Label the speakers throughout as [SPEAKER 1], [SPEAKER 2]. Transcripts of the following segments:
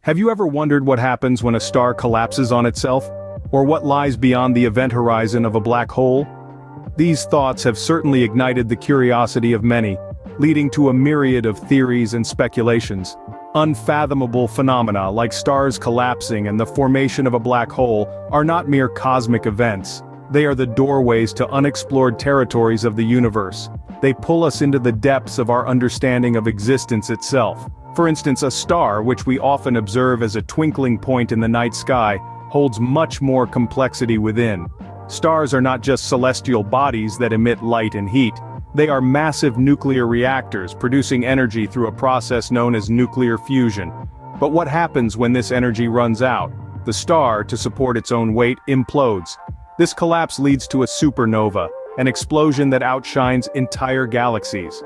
[SPEAKER 1] Have you ever wondered what happens when a star collapses on itself? Or what lies beyond the event horizon of a black hole? These thoughts have certainly ignited the curiosity of many, leading to a myriad of theories and speculations. Unfathomable phenomena like stars collapsing and the formation of a black hole are not mere cosmic events. They are the doorways to unexplored territories of the universe. They pull us into the depths of our understanding of existence itself. For instance, a star, which we often observe as a twinkling point in the night sky, holds much more complexity within. Stars are not just celestial bodies that emit light and heat. They are massive nuclear reactors producing energy through a process known as nuclear fusion. But what happens when this energy runs out? The star, to support its own weight, implodes. This collapse leads to a supernova, an explosion that outshines entire galaxies.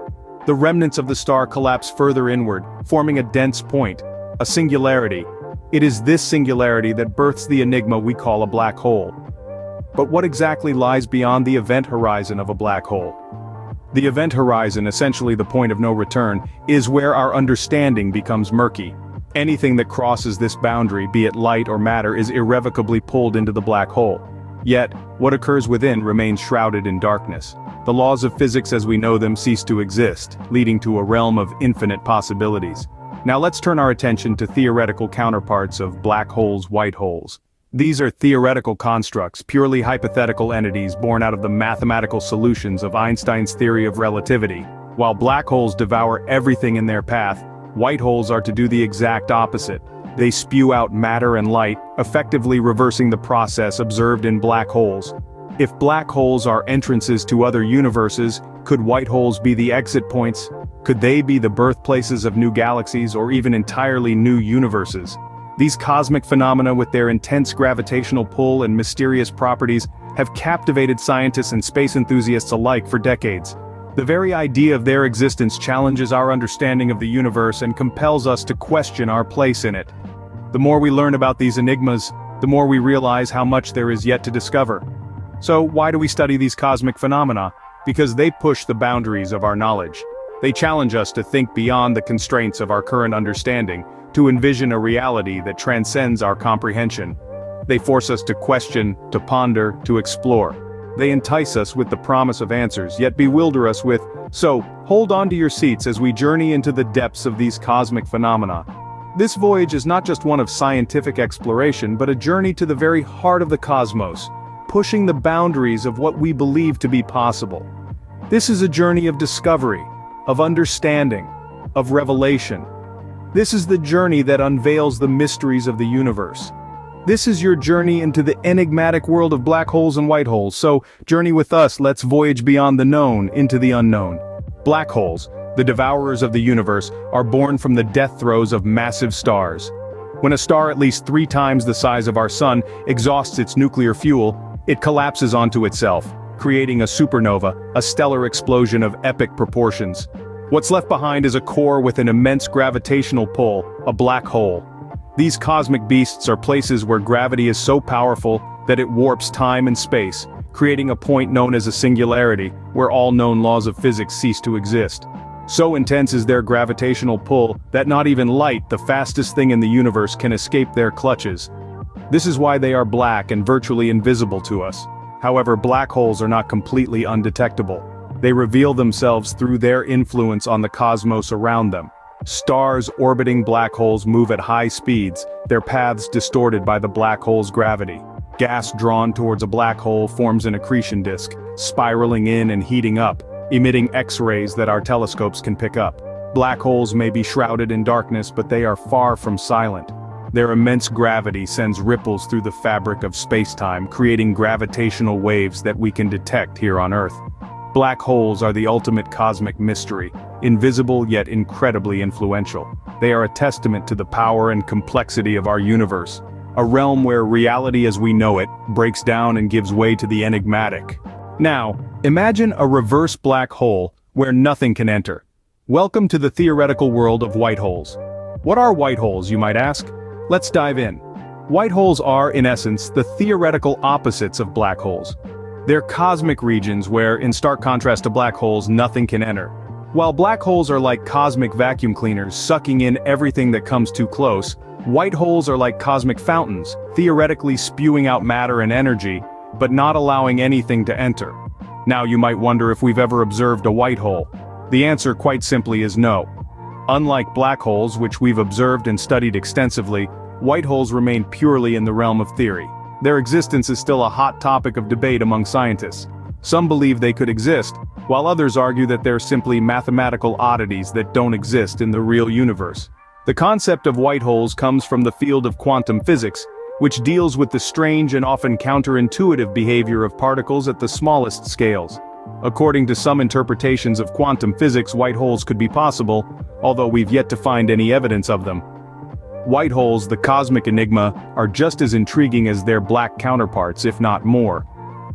[SPEAKER 1] The remnants of the star collapse further inward, forming a dense point, a singularity. It is this singularity that births the enigma we call a black hole. But what exactly lies beyond the event horizon of a black hole? The event horizon, essentially the point of no return, is where our understanding becomes murky. Anything that crosses this boundary, be it light or matter, is irrevocably pulled into the black hole. Yet, what occurs within remains shrouded in darkness. The laws of physics as we know them cease to exist, leading to a realm of infinite possibilities. Now let's turn our attention to theoretical counterparts of black holes, white holes. These are theoretical constructs, purely hypothetical entities born out of the mathematical solutions of Einstein's theory of relativity. While black holes devour everything in their path, white holes are to do the exact opposite. They spew out matter and light, effectively reversing the process observed in black holes. If black holes are entrances to other universes, could white holes be the exit points? Could they be the birthplaces of new galaxies or even entirely new universes? These cosmic phenomena, with their intense gravitational pull and mysterious properties, have captivated scientists and space enthusiasts alike for decades. The very idea of their existence challenges our understanding of the universe and compels us to question our place in it. The more we learn about these enigmas, the more we realize how much there is yet to discover. So why do we study these cosmic phenomena? Because they push the boundaries of our knowledge. They challenge us to think beyond the constraints of our current understanding, to envision a reality that transcends our comprehension. They force us to question, to ponder, to explore. They entice us with the promise of answers, yet bewilder us with, so, hold on to your seats as we journey into the depths of these cosmic phenomena. This voyage is not just one of scientific exploration, but a journey to the very heart of the cosmos, pushing the boundaries of what we believe to be possible. This is a journey of discovery, of understanding, of revelation. This is the journey that unveils the mysteries of the universe. This is your journey into the enigmatic world of black holes and white holes, so journey with us, let's voyage beyond the known into the unknown. Black holes, the devourers of the universe, are born from the death throes of massive stars. When a star at least 3 times the size of our sun exhausts its nuclear fuel, it collapses onto itself, creating a supernova, a stellar explosion of epic proportions. What's left behind is a core with an immense gravitational pull, a black hole. These cosmic beasts are places where gravity is so powerful that it warps time and space, creating a point known as a singularity, where all known laws of physics cease to exist. So intense is their gravitational pull that not even light, the fastest thing in the universe, can escape their clutches. This is why they are black and virtually invisible to us. However, black holes are not completely undetectable. They reveal themselves through their influence on the cosmos around them. Stars orbiting black holes move at high speeds, their paths distorted by the black hole's gravity. Gas drawn towards a black hole forms an accretion disk, spiraling in and heating up, emitting X-rays that our telescopes can pick up. Black holes may be shrouded in darkness, but they are far from silent. Their immense gravity sends ripples through the fabric of space-time, creating gravitational waves that we can detect here on Earth. Black holes are the ultimate cosmic mystery, invisible yet incredibly influential. They are a testament to the power and complexity of our universe, a realm where reality as we know it breaks down and gives way to the enigmatic. Now, imagine a reverse black hole where nothing can enter. Welcome to the theoretical world of white holes. What are white holes, you might ask? Let's dive in. White holes are, in essence, the theoretical opposites of black holes. They're cosmic regions where, in stark contrast to black holes, nothing can enter. While black holes are like cosmic vacuum cleaners sucking in everything that comes too close, White holes are like cosmic fountains, theoretically spewing out matter and energy, but not allowing anything to enter. Now you might wonder if we've ever observed a white hole. The answer quite simply is no. Unlike black holes, which we've observed and studied extensively, white holes remain purely in the realm of theory. Their existence is still a hot topic of debate among scientists. Some believe they could exist, while others argue that they're simply mathematical oddities that don't exist in the real universe. The concept of white holes comes from the field of quantum physics, which deals with the strange and often counterintuitive behavior of particles at the smallest scales. According to some interpretations of quantum physics, white holes could be possible, although we've yet to find any evidence of them. White holes, the cosmic enigma, are just as intriguing as their black counterparts, if not more.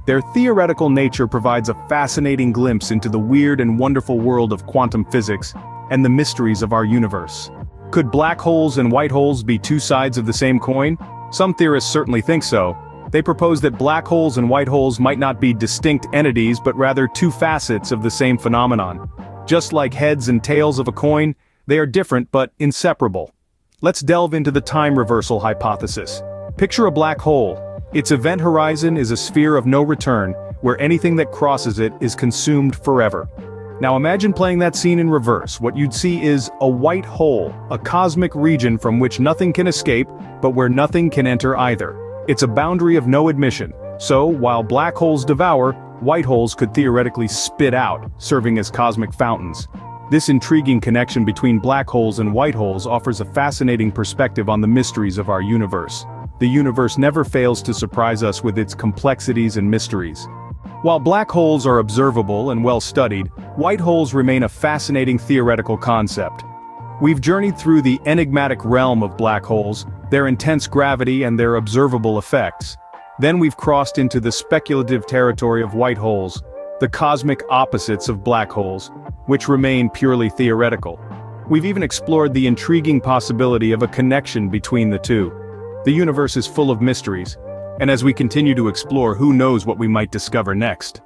[SPEAKER 1] Their theoretical nature provides a fascinating glimpse into the weird and wonderful world of quantum physics and the mysteries of our universe. Could black holes and white holes be two sides of the same coin? Some theorists certainly think so. They propose that black holes and white holes might not be distinct entities but rather two facets of the same phenomenon. Just like heads and tails of a coin, they are different but inseparable. Let's delve into the time reversal hypothesis. Picture a black hole. Its event horizon is a sphere of no return, where anything that crosses it is consumed forever. Now imagine playing that scene in reverse. What you'd see is a white hole, a cosmic region from which nothing can escape, but where nothing can enter either. It's a boundary of no admission. So, while black holes devour, white holes could theoretically spit out, serving as cosmic fountains. This intriguing connection between black holes and white holes offers a fascinating perspective on the mysteries of our universe. The universe never fails to surprise us with its complexities and mysteries. While black holes are observable and well studied, white holes remain a fascinating theoretical concept. We've journeyed through the enigmatic realm of black holes, their intense gravity and their observable effects. Then we've crossed into the speculative territory of white holes, the cosmic opposites of black holes, which remain purely theoretical. We've even explored the intriguing possibility of a connection between the two. The universe is full of mysteries, and as we continue to explore, who knows what we might discover next.